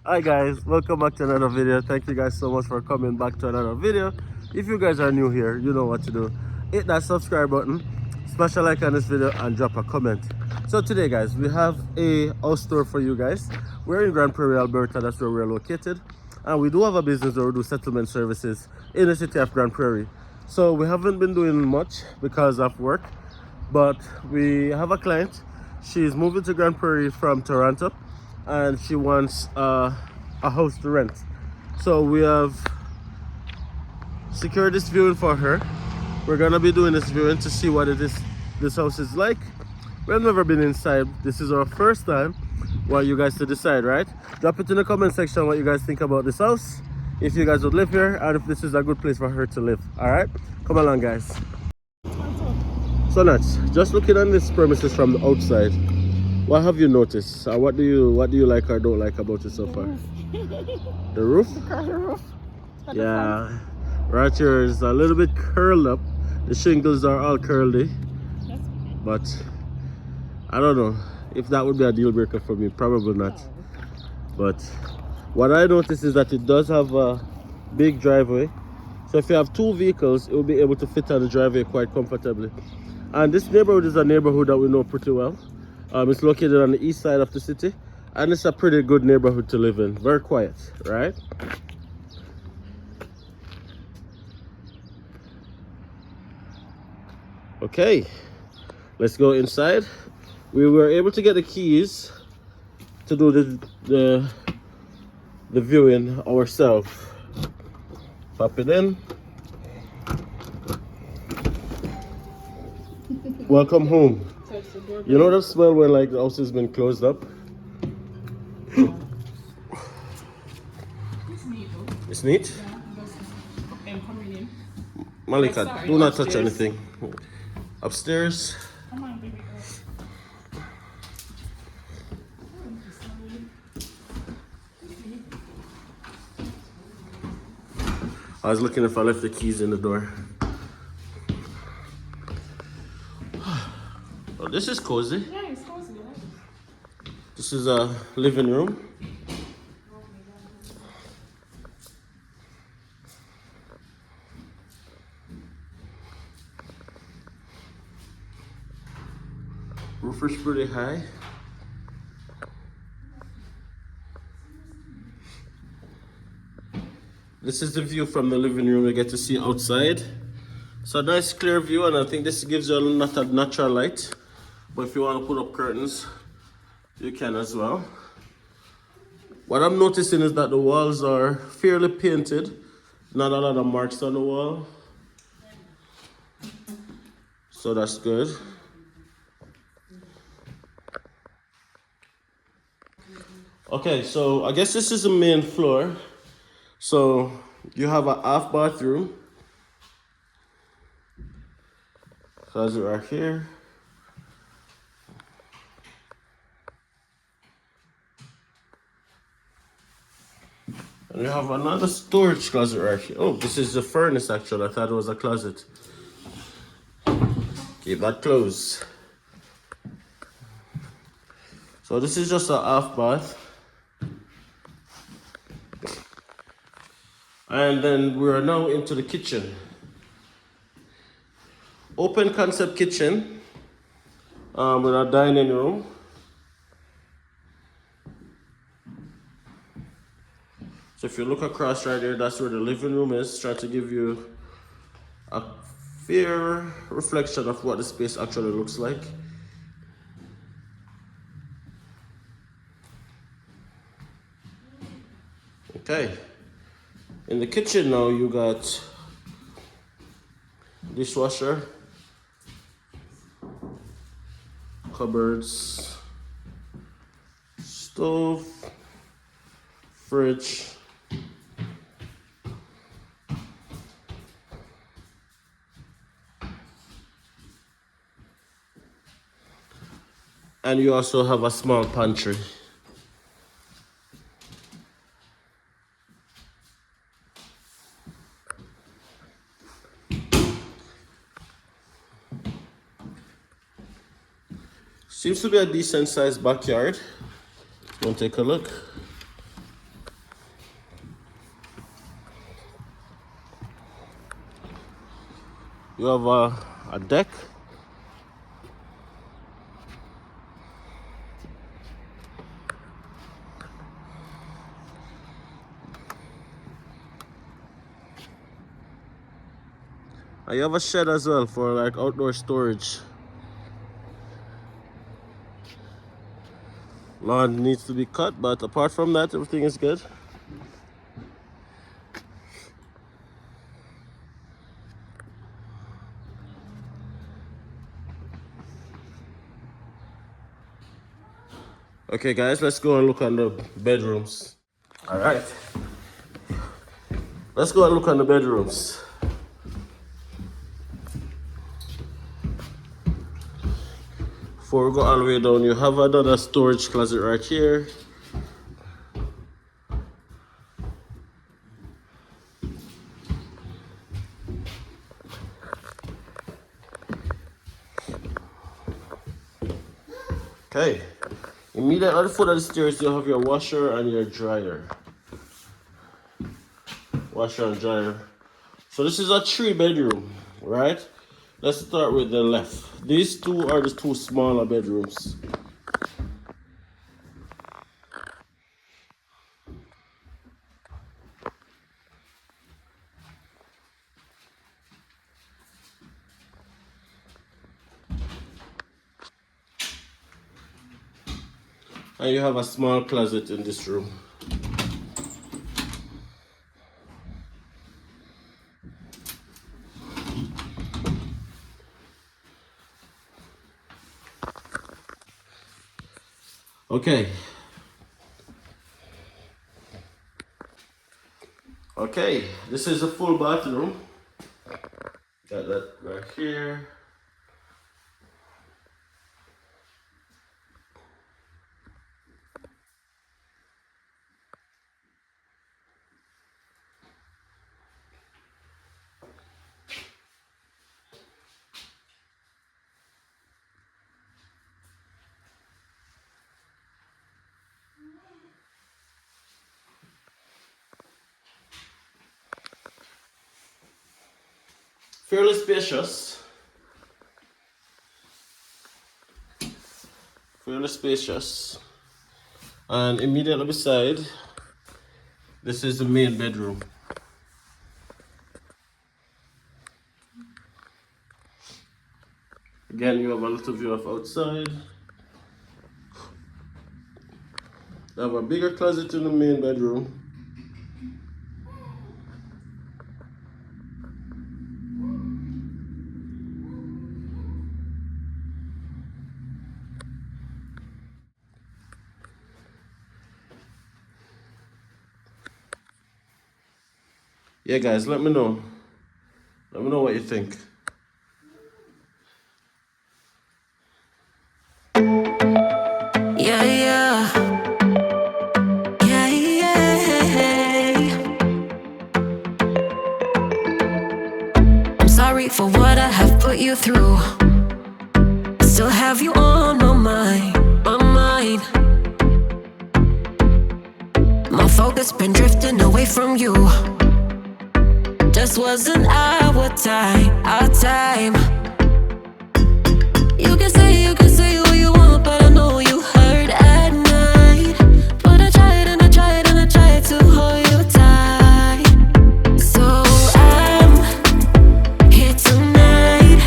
Hi guys, welcome back to another video. Thank you guys so much for coming back to another video. If you guys are new here, you know what to do. Hit that subscribe button, smash a like on this video and drop a comment. So today guys, we have a house tour for you guys. We're in Grand Prairie, Alberta. That's where we're located, and we do have a business where we do settlement services in the city of Grand Prairie. So we haven't been doing much because of work, but we have a client. She's moving to Grand Prairie from Toronto, and she wants a house to rent. So we have secured this viewing for her. We're gonna be doing this viewing to see what this house is like. We've never been inside. This is our first time. Want you guys to decide, right? Drop it in the comment section what you guys think about this house, if you guys would live here, and if this is a good place for her to live. All right, come along guys. So nuts, just looking on this premises from the outside, what have you noticed? What do you like or don't like about it so far? The roof? The roof. Yeah, right here is a little bit curled up. The shingles are all curly, but I don't know if that would be a deal breaker for me. Probably not. But what I noticed is that it does have a big driveway. So if you have two vehicles, it will be able to fit on the driveway quite comfortably. And this neighborhood is a neighborhood that we know pretty well. It's located on the east side of the city, and it's a pretty good neighborhood to live in. Very quiet, right? Okay, let's go inside. We were able to get the keys to do the viewing ourselves. Pop it in. Welcome home. You know that smell when like the house has been closed up? It's neat though. It's neat? Yeah, coming in. Malika, Sorry, do not upstairs. touch anything. Upstairs. Come on, baby girl. I was looking if I left the keys in the door. Oh, this is cozy. Yeah, it's cozy. This is a living room. Roof is pretty high. This is the view from the living room. You get to see outside. It's a nice clear view, and I think this gives you not a natural light. But if you want to put up curtains, you can as well. What I'm noticing is that the walls are fairly painted. Not a lot of marks on the wall. So that's good. Okay, so I guess this is the main floor. So you have a half bathroom. Closet right here. And you have another storage closet right here. Oh, this is the furnace actually. I thought it was a closet. Keep that closed. So this is just a half bath. And then we are now into the kitchen. Open concept kitchen with a dining room. So if you look across right there, that's where the living room is. Trying to give you a fair reflection of what the space actually looks like. Okay. In the kitchen now, you got dishwasher, cupboards, stove, fridge, and you also have a small pantry. Seems to be a decent sized backyard. Go and take a look. You have a deck. And you have a shed as well for like outdoor storage. Lawn needs to be cut, but apart from that, everything is good. Okay guys, let's go and look on the bedrooms. All right. Let's go and look on the bedrooms. Before we go all the way down, you have another storage closet right here. Okay. Immediately at the foot of the stairs, you have your washer and your dryer. Washer and dryer. So this is a 3-bedroom, right? Let's start with the left. These two are the two smaller bedrooms. And you have a small closet in this room. Okay. Okay, this is a full bathroom. Got that right here. Fairly spacious. Fairly spacious. And immediately beside, this is the main bedroom. Again, you have a little view of outside. You have a bigger closet in the main bedroom. Yeah guys, let me know. Let me know what you think. Yeah, yeah. Yeah, yeah. I'm sorry for what I have put you through. I still have you on my mind, my mind. My focus been drifting away from you. Just wasn't our time, our time. You can say what you want, but I know you hurt at night. But I tried and I tried and I tried to hold you tight. So I'm here tonight,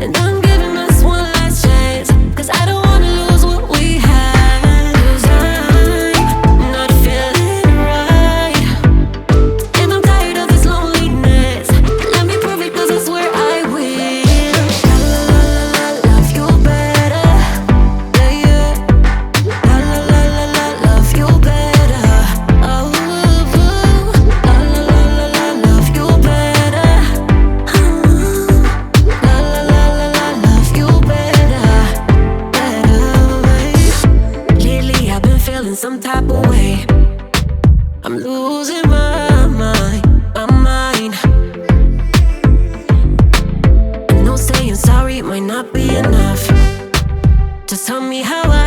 and I'm giving us one last chance, 'cause I don't wanna lose what we had. 'Cause I'm not feeling right, and I'm tired of this loneliness. Let me prove it, 'cause I swear I will. Love you better, yeah, yeah. Love you better, oh, love you better, love you better, better. Lately I've been feeling some type of way. I'm losing my mind, my mind. I know saying sorry might not be enough. Just tell me how I